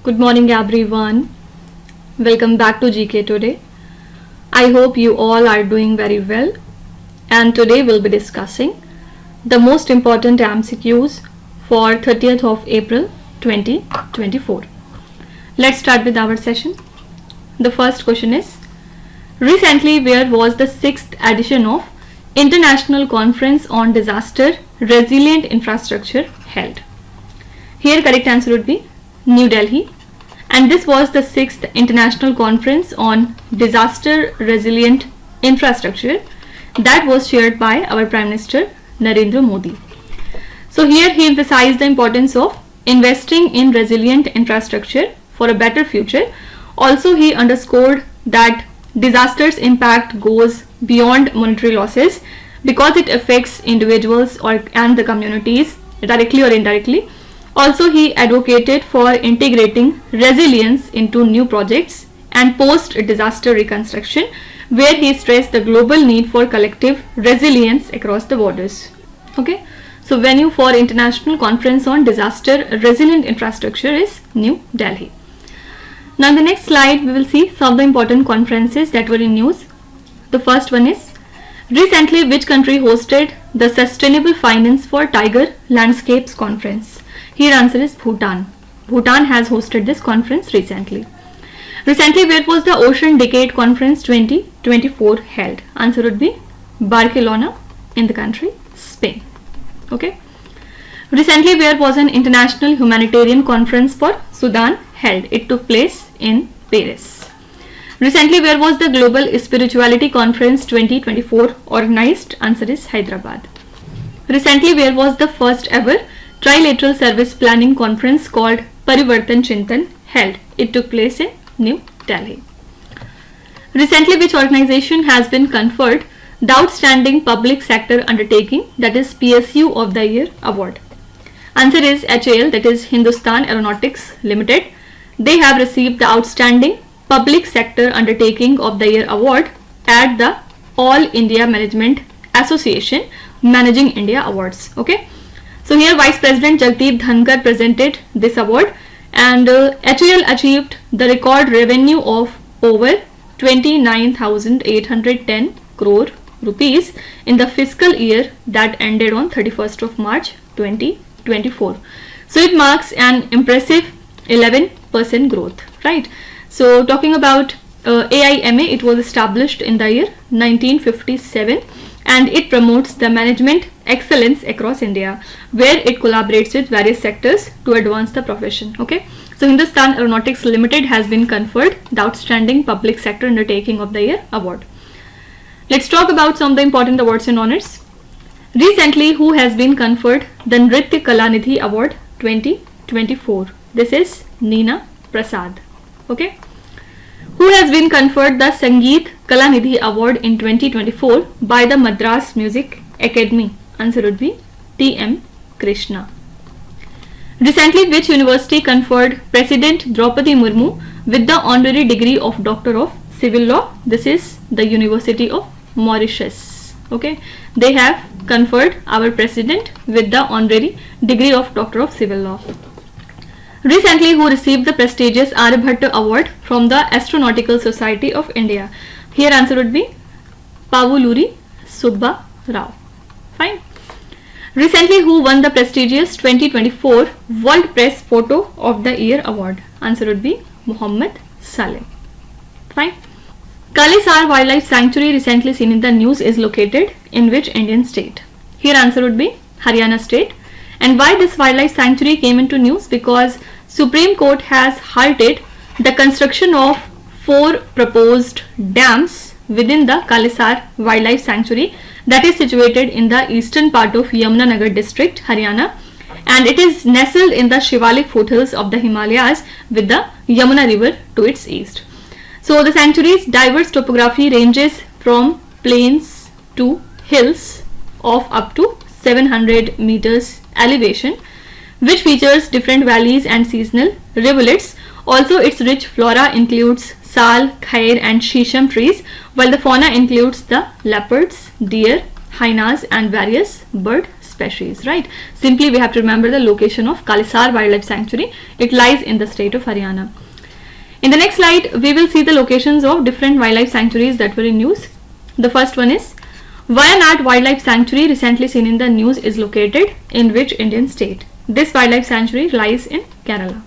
Good morning everyone. Welcome back to GK today. I hope you all are doing very well, and today we'll be discussing the most important MCQs for 30th of April 2024. Let's start with our session. The first question is, recently where was the 6th edition of International Conference on Disaster Resilient Infrastructure held? Here correct answer would be New Delhi, and this was the 6th International Conference on Disaster Resilient Infrastructure that was chaired by our Prime Minister Narendra Modi. So here he emphasized the importance of investing in resilient infrastructure for a better future. Also he underscored that disasters impact goes beyond monetary losses because it affects individuals and the communities directly or indirectly. Also, he advocated for integrating resilience into new projects and post-disaster reconstruction, where he stressed the global need for collective resilience across the borders. Okay, so venue for International Conference on Disaster Resilient Infrastructure is New Delhi. Now, in the next slide, we will see some of the important conferences that were in news. The first one is, recently which country hosted the Sustainable Finance for Tiger Landscapes Conference? Here answer is Bhutan. Bhutan has hosted this conference recently. Recently, where was the Ocean Decade Conference 2024 held? Answer would be Barcelona in the country Spain. Okay. Recently, where was an International Humanitarian Conference for Sudan held? It took place in Paris. Recently, where was the Global Spirituality Conference 2024 organized? Answer is Hyderabad. Recently, where was the first ever Trilateral Service Planning Conference called Parivartan Chintan held? It took place in New Delhi. Recently, which organization has been conferred the Outstanding Public Sector Undertaking, that is PSU of the Year award? Answer is HAL, that is Hindustan Aeronautics Limited. They have received the Outstanding Public Sector Undertaking of the Year award at the All India Management Association Managing India Awards. Okay. So here Vice President Jagdeep Dhankar presented this award, and HAL achieved the record revenue of over 29,810 crore rupees in the fiscal year that ended on 31st of March 2024. So it marks an impressive 11% growth, right? So talking about AIMA, it was established in the year 1957. And it promotes the management excellence across India, where it collaborates with various sectors to advance the profession. Okay, so Hindustan Aeronautics Limited has been conferred the Outstanding Public Sector Undertaking of the Year award. Let's talk about some of the important awards and honors. Recently, who has been conferred the Nritya Kalanidhi Award 2024? This is Neena Prasad. Okay. Who has been conferred the Sangeet Kalanidhi Award in 2024 by the Madras Music Academy? Answer would be T.M. Krishna. Recently, which university conferred President Draupadi Murmu with the honorary degree of Doctor of Civil Law? This is the University of Mauritius. Okay, they have conferred our President with the honorary degree of Doctor of Civil Law. Recently, who received the prestigious Aryabhatta Award from the Astronautical Society of India? Here answer would be Pavuluri Subba Rao. Fine. Recently, who won the prestigious 2024 World Press Photo of the Year Award? Answer would be Muhammad Saleh. Fine. Kalisar Wildlife Sanctuary recently seen in the news is located in which Indian state? Here answer would be Haryana state. And why this wildlife sanctuary came into news? Because Supreme Court has halted the construction of 4 proposed dams within the Kalisar Wildlife Sanctuary that is situated in the eastern part of Yamunanagar district, Haryana, and it is nestled in the Shivalik foothills of the Himalayas with the Yamuna river to its east. So the sanctuary's diverse topography ranges from plains to hills of up to 700 meters elevation, which features different valleys and seasonal rivulets. Also, its rich flora includes sal, khair and shisham trees, while the fauna includes the leopards, deer, hyenas and various bird species. species, right? Simply we have to remember the location of Kalisar Wildlife Sanctuary. It lies in the state of Haryana. In the next slide, we will see the locations of different wildlife sanctuaries that were in news. The first one is Wayanad Wildlife Sanctuary, recently seen in the news, is located in which Indian state? This wildlife sanctuary lies in Kerala.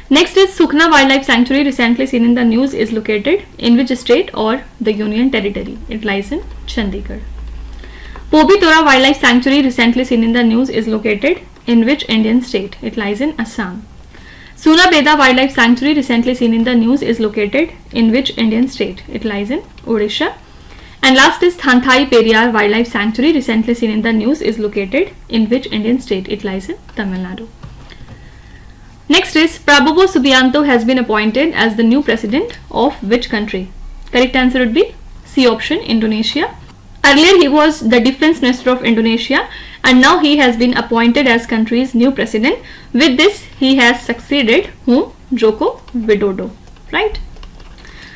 Next is Sukhna Wildlife Sanctuary, recently seen in the news, is located in which state or the Union Territory? It lies in Chandigarh. Pobitora Wildlife Sanctuary, recently seen in the news, is located in which Indian state? It lies in Assam. Sunabeda Wildlife Sanctuary, recently seen in the news, is located in which Indian state? It lies in Odisha. And last is Thanthai Periyar Wildlife Sanctuary, recently seen in the news, is located in which Indian state? It lies in Tamil Nadu. Next is Prabowo Subianto has been appointed as the new president of which country? Correct answer would be C option, Indonesia. Earlier he was the defense minister of Indonesia, and now he has been appointed as country's new president. With this he has succeeded whom? Joko Widodo, right?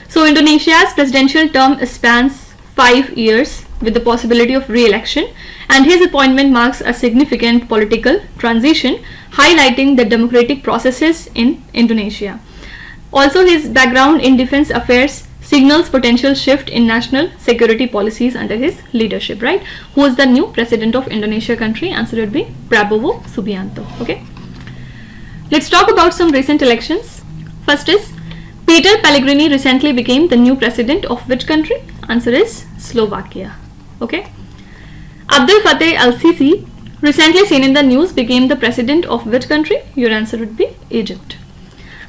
So Indonesia's presidential term spans 5 years with the possibility of re-election, and his appointment marks a significant political transition, highlighting the democratic processes in Indonesia. Also, his background in defense affairs signals potential shift in national security policies under his leadership, right? Who is the new president of Indonesia country? Answer would be Prabowo Subianto. Okay. Let's talk about some recent elections. First is Peter Pellegrini recently became the new president of which country? Answer is Slovakia. Okay. Abdel Fattah al-Sisi, recently seen in the news, became the president of which country? Your answer would be Egypt.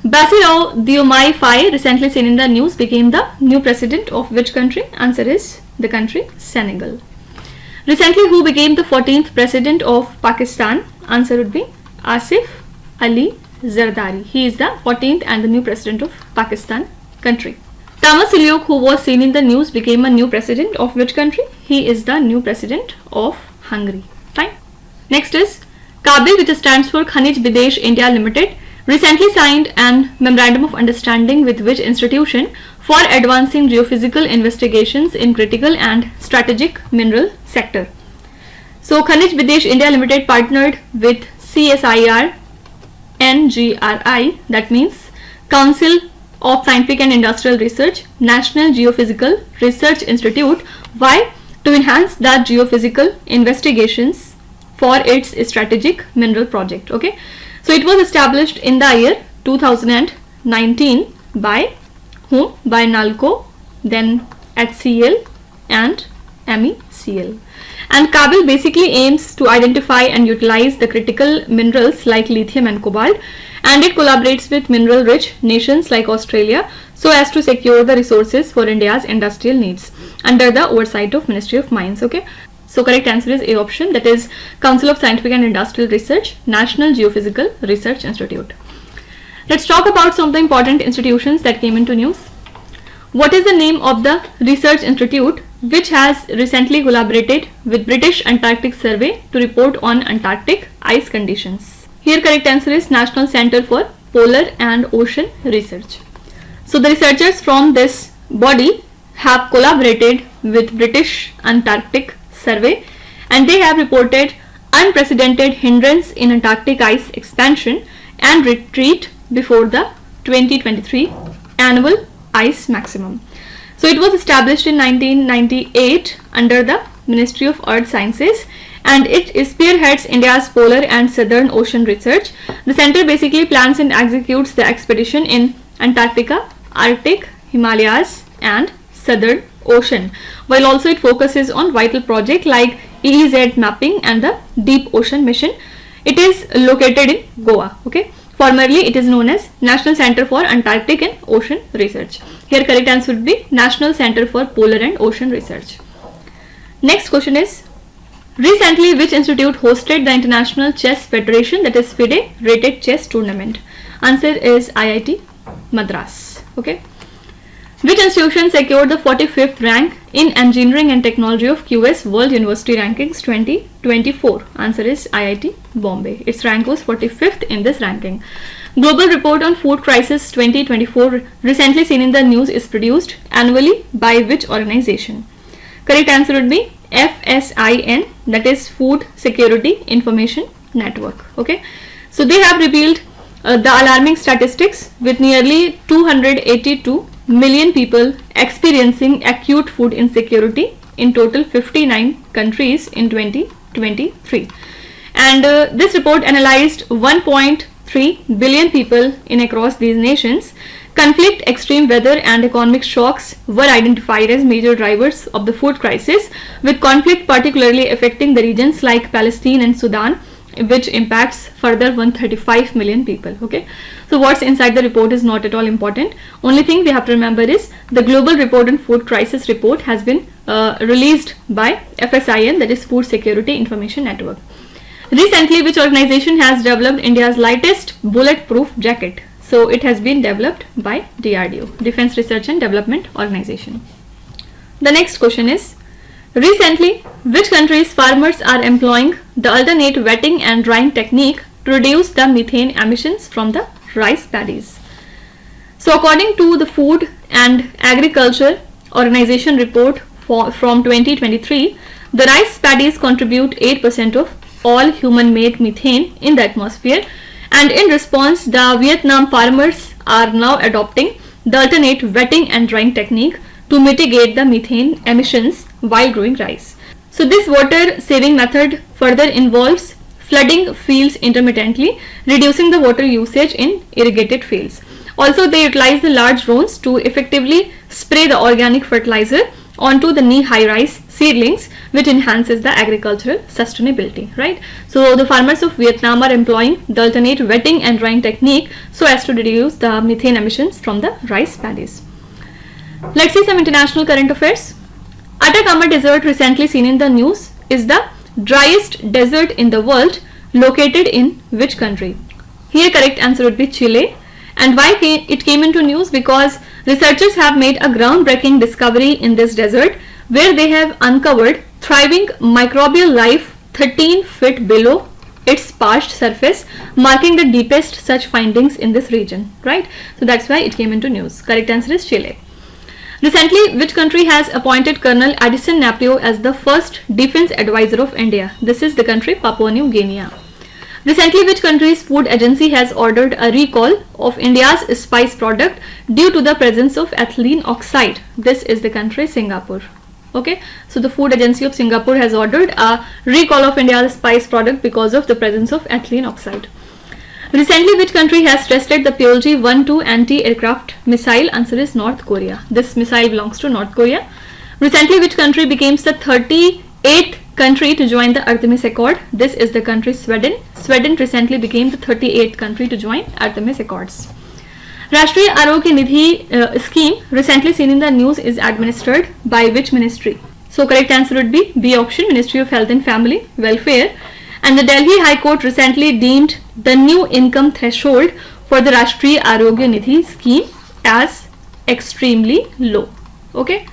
Bassirou Diomaye Faye, recently seen in the news, became the new president of which country? Answer is the country Senegal. Recently, who became the 14th president of Pakistan? Answer would be Asif Ali Zardari. He is the 14th and the new president of Pakistan country. Tamas Ilyuk, who was seen in the news, became a new president of which country? He is the new president of Hungary. Fine. Next is Kabil, which stands for Khanij Bidesh India Limited, recently signed an memorandum of understanding with which institution for advancing geophysical investigations in critical and strategic mineral sector. So Khanij Bidesh India Limited partnered with CSIR NGRI, that means Council of Scientific and Industrial Research, National Geophysical Research Institute. Why? To enhance the geophysical investigations for its strategic mineral project. Okay, so it was established in the year 2019 by whom? By NALCO, then HCL and MECL. And Kabil basically aims to identify and utilize the critical minerals like lithium and cobalt, and it collaborates with mineral rich nations like Australia so as to secure the resources for India's industrial needs under the oversight of Ministry of Mines. Okay, so correct answer is A option, that is Council of Scientific and Industrial Research, National Geophysical Research Institute. Let's talk about some of the important institutions that came into news. What is the name of the research institute which has recently collaborated with British Antarctic Survey to report on Antarctic ice conditions? Here correct answer is National Centre for Polar and Ocean Research. So the researchers from this body have collaborated with British Antarctic Survey, and they have reported unprecedented hindrance in Antarctic ice expansion and retreat before the 2023 annual ice maximum. So it was established in 1998 under the Ministry of Earth Sciences, and it spearheads India's polar and southern ocean research. The center basically plans and executes the expedition in Antarctica, Arctic, Himalayas and Southern Ocean, while also it focuses on vital projects like EEZ mapping and the Deep Ocean Mission. It is located in Goa. Okay, formerly it is known as National Center for Antarctic and Ocean Research. Here correct answer would be National Center for Polar and Ocean Research. Next question is, recently which institute hosted the International Chess Federation, that is FIDE, rated chess tournament? Answer is IIT Madras. Okay. Which institution secured the 45th rank in Engineering and Technology of QS World University Rankings 2024? Answer is IIT Bombay. Its rank was 45th in this ranking. Global Report on Food Crisis 2024, recently seen in the news, is produced annually by which organization? Correct answer would be FSIN, that is Food Security Information Network. Okay, so they have revealed the alarming statistics with nearly 282 million people experiencing acute food insecurity in total 59 countries in 2023. And this report analyzed 1.3 billion people in across these nations. Conflict, extreme weather and economic shocks were identified as major drivers of the food crisis, with conflict particularly affecting the regions like Palestine and Sudan, which impacts further 135 million people. Okay, so what's inside the report is not at all important. Only thing we have to remember is the Global Report on Food Crisis report has been released by FSIN, that is Food Security Information Network. Recently, which organization has developed India's lightest bulletproof jacket? So it has been developed by DRDO, Defense Research and Development Organization. The next question is, recently, which country's farmers are employing the alternate wetting and drying technique to reduce the methane emissions from the rice paddies? So according to the Food and Agriculture Organization report from 2023, the rice paddies contribute 8% of all human-made methane in the atmosphere, and in response, the Vietnam farmers are now adopting the alternate wetting and drying technique to mitigate the methane emissions while growing rice. So this water saving method further involves flooding fields intermittently, reducing the water usage in irrigated fields. Also, they utilize the large drones to effectively spray the organic fertilizer onto the knee-high rice seedlings, which enhances the agricultural sustainability, right? So the farmers of Vietnam are employing the alternate wetting and drying technique so as to reduce the methane emissions from the rice paddies. Let's see some international current affairs. Atacama Desert, recently seen in the news, is the driest desert in the world, located in which country? Here correct answer would be Chile. And why it came into news? Because researchers have made a groundbreaking discovery in this desert, where they have uncovered thriving microbial life 13 feet below its parched surface, marking the deepest such findings in this region, right? So that's why it came into news. Correct answer is Chile. Recently, which country has appointed Colonel Addison Napio as the first defense advisor of India? This is the country Papua New Guinea. Recently, which country's food agency has ordered a recall of India's spice product due to the presence of ethylene oxide? This is the country Singapore. Okay, so the food agency of Singapore has ordered a recall of India's spice product because of the presence of ethylene oxide. Recently, which country has tested the Pyeongji 1-2 anti-aircraft missile? Answer is North Korea. This missile belongs to North Korea. Recently, which country became the 38th country to join the Artemis Accord? This is the country Sweden. Sweden recently became the 38th country to join Artemis Accords. Rashtriya Arogya Nidhi scheme, recently seen in the news, is administered by which ministry? So correct answer would be B option, Ministry of Health and Family Welfare. And the Delhi High Court recently deemed the new income threshold for the Rashtriya Arogya Nidhi scheme as extremely low. Okay.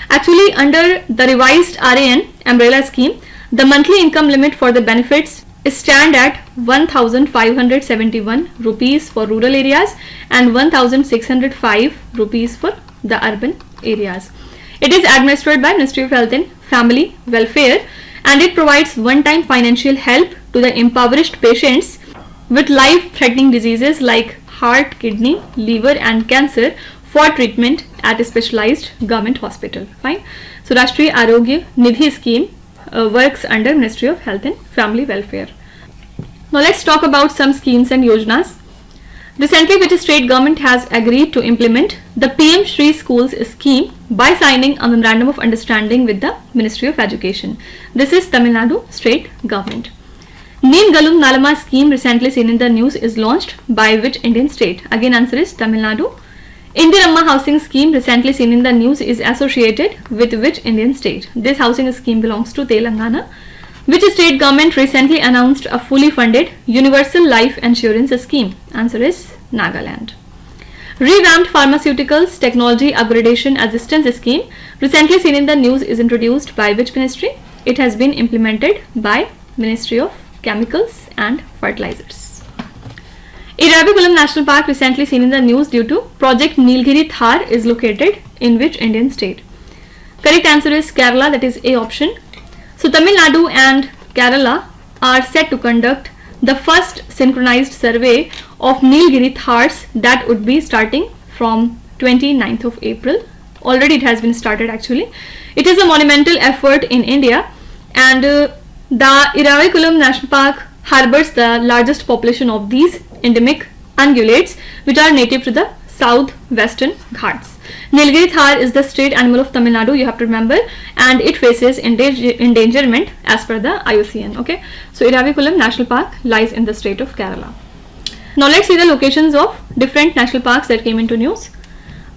Actually, under the revised RAN umbrella scheme, the monthly income limit for the benefits stand at 1,571 rupees for rural areas and 1,605 rupees for the urban areas. It is administered by Ministry of Health and Family Welfare, and it provides one-time financial help to the impoverished patients with life-threatening diseases like heart, kidney, liver and cancer for treatment at a specialized government hospital. Fine. So Rashtriya Arogya Nidhi scheme works under Ministry of Health and Family Welfare. Now let's talk about some schemes and yojanas. Recently, which state government has agreed to implement the PM Shri Schools scheme by signing a memorandum of understanding with the Ministry of Education? This is Tamil Nadu state government. Neen Galum Nalama scheme, recently seen in the news, is launched by which Indian state? Again, answer is Tamil Nadu. Indiramma housing scheme, recently seen in the news, is associated with which Indian state? This housing scheme belongs to Telangana. Which state government recently announced a fully funded universal life insurance scheme? Answer is Nagaland. Revamped Pharmaceuticals Technology Upgradation Assistance Scheme, recently seen in the news, is introduced by which ministry? It has been implemented by Ministry of Chemicals and Fertilizers. Irabikulam National Park, recently seen in the news due to Project Nilgiri Thar, is located in which Indian state? Correct answer is Kerala, that is A option. So Tamil Nadu and Kerala are set to conduct the first synchronized survey of Nilgiri Thars that would be starting from 29th of April. Already it has been started actually. It is a monumental effort in India, and the Iravikulam National Park harbors the largest population of these endemic ungulates which are native to the southwestern Ghats. Nilgiri Thar is the state animal of Tamil Nadu, you have to remember, and it faces endangerment as per the IUCN. Okay, so Iravikulam National Park lies in the state of Kerala. Now let's see the locations of different national parks that came into news.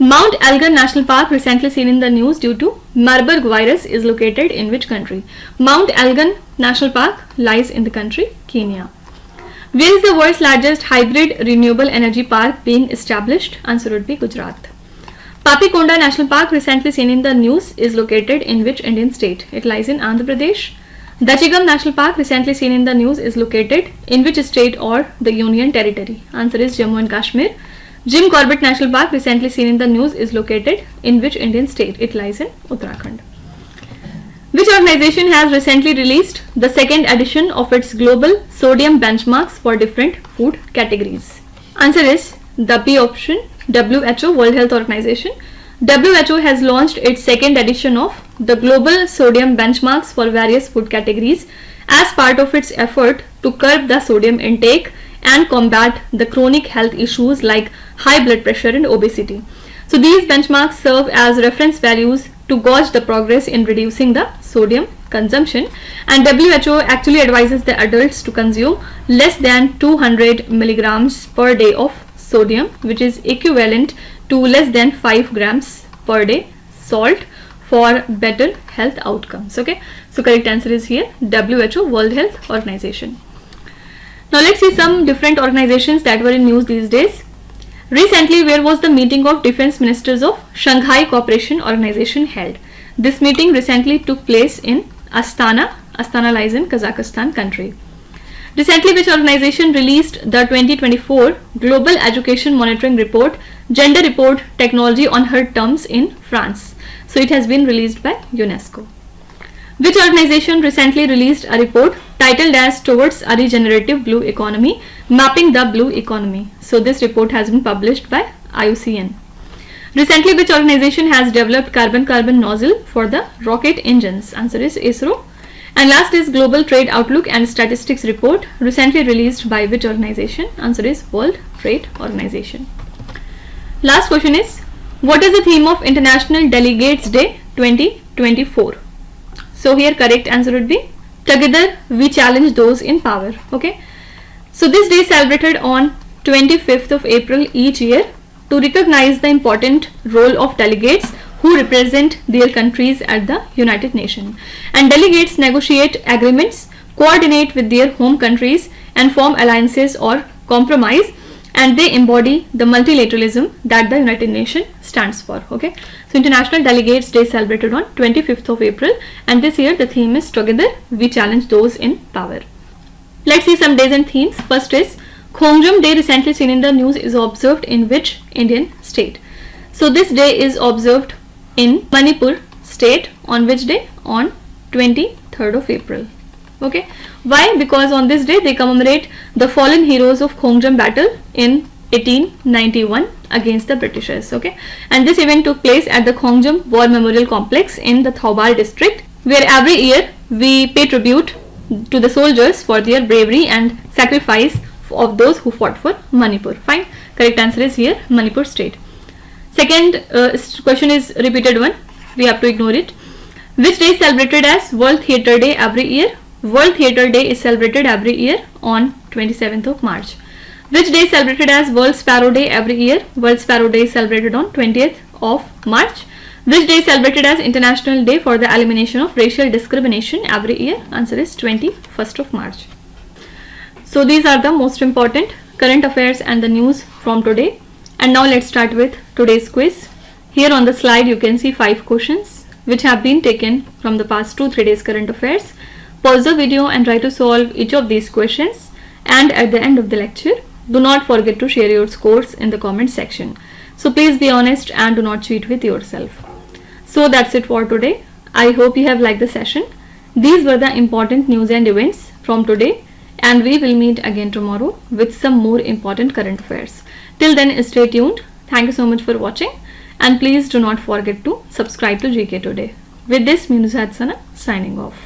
Mount Elgon National Park, recently seen in the news due to Marburg virus, is located in which country? Mount Elgon National Park lies in the country Kenya. Where is the world's largest hybrid renewable energy park being established? Answer would be Gujarat. Papikonda National Park, recently seen in the news, is located in which Indian state? It lies in Andhra Pradesh. Dachigam National Park, recently seen in the news, is located in which state or the Union Territory? Answer is Jammu and Kashmir. Jim Corbett National Park, recently seen in the news, is located in which Indian state? It lies in Uttarakhand. Which organization has recently released the second edition of its global sodium benchmarks for different food categories? Answer is the B option, WHO, World Health Organization. WHO has launched its second edition of the global sodium benchmarks for various food categories as part of its effort to curb the sodium intake and combat the chronic health issues like high blood pressure and obesity. So these benchmarks serve as reference values to gauge the progress in reducing the sodium consumption, and WHO actually advises the adults to consume less than 200 milligrams per day of sodium, which is equivalent to less than 5 grams per day salt for better health outcomes. Okay, so correct answer is here WHO, World Health Organization. Now let's see some different organizations that were in news these days. Recently, where was the meeting of defense ministers of Shanghai Cooperation Organization held? This meeting recently took place in Astana. Astana lies in Kazakhstan country. Recently, which organization released the 2024 Global Education Monitoring Report, Gender Report Technology on Her Terms in France? So it has been released by UNESCO. Which organization recently released a report titled as Towards a Regenerative Blue Economy, Mapping the Blue Economy? So this report has been published by IUCN. Recently, which organization has developed carbon-carbon nozzle for the rocket engines? Answer is ISRO. And last is Global Trade Outlook and Statistics Report, recently released by which organization? Answer is World Trade Organization. Last question is, what is the theme of International Delegates Day 2024? So here correct answer would be Together We Challenge Those in Power. Okay. So this day is celebrated on 25th of April each year to recognize the important role of delegates who represent their countries at the United Nations. And delegates negotiate agreements, coordinate with their home countries, and form alliances or compromise, and they embody the multilateralism that the United Nations stands for. Okay, so International Delegates Day is celebrated on 25th of April, and this year the theme is Together We Challenge Those in Power. Let's see some days and themes. First is Khongjam Day, recently seen in the news, is observed in which Indian state? So this day is observed in Manipur state. On which day? On 23rd of April. Okay, why? Because on this day they commemorate the fallen heroes of Khongjam battle in 1891 against the Britishers. Okay, and this event took place at the Khongjam War Memorial Complex in the Thoubal district, where every year we pay tribute to the soldiers for their bravery and sacrifice of those who fought for Manipur. Fine, correct answer is here Manipur state. Second question is repeated one, we have to ignore it. Which day is celebrated as World Theatre Day every year? World Theatre Day is celebrated every year on 27th of March. Which day is celebrated as World Sparrow Day every year? World Sparrow Day is celebrated on 20th of March. Which day is celebrated as International Day for the Elimination of Racial Discrimination every year? Answer is 21st of March. So these are the most important current affairs and the news from today. And now let's start with today's quiz. Here on the slide you can see 5 questions which have been taken from the past 2-3 days current affairs. Pause the video and try to solve each of these questions, and at the end of the lecture do not forget to share your scores in the comment section. So please be honest and do not cheat with yourself. So that's it for today. I hope you have liked the session. These were the important news and events from today, and we will meet again tomorrow with some more important current affairs. Till then, stay tuned. Thank you so much for watching, and please do not forget to subscribe to GK Today. With this, Minu Sana signing off.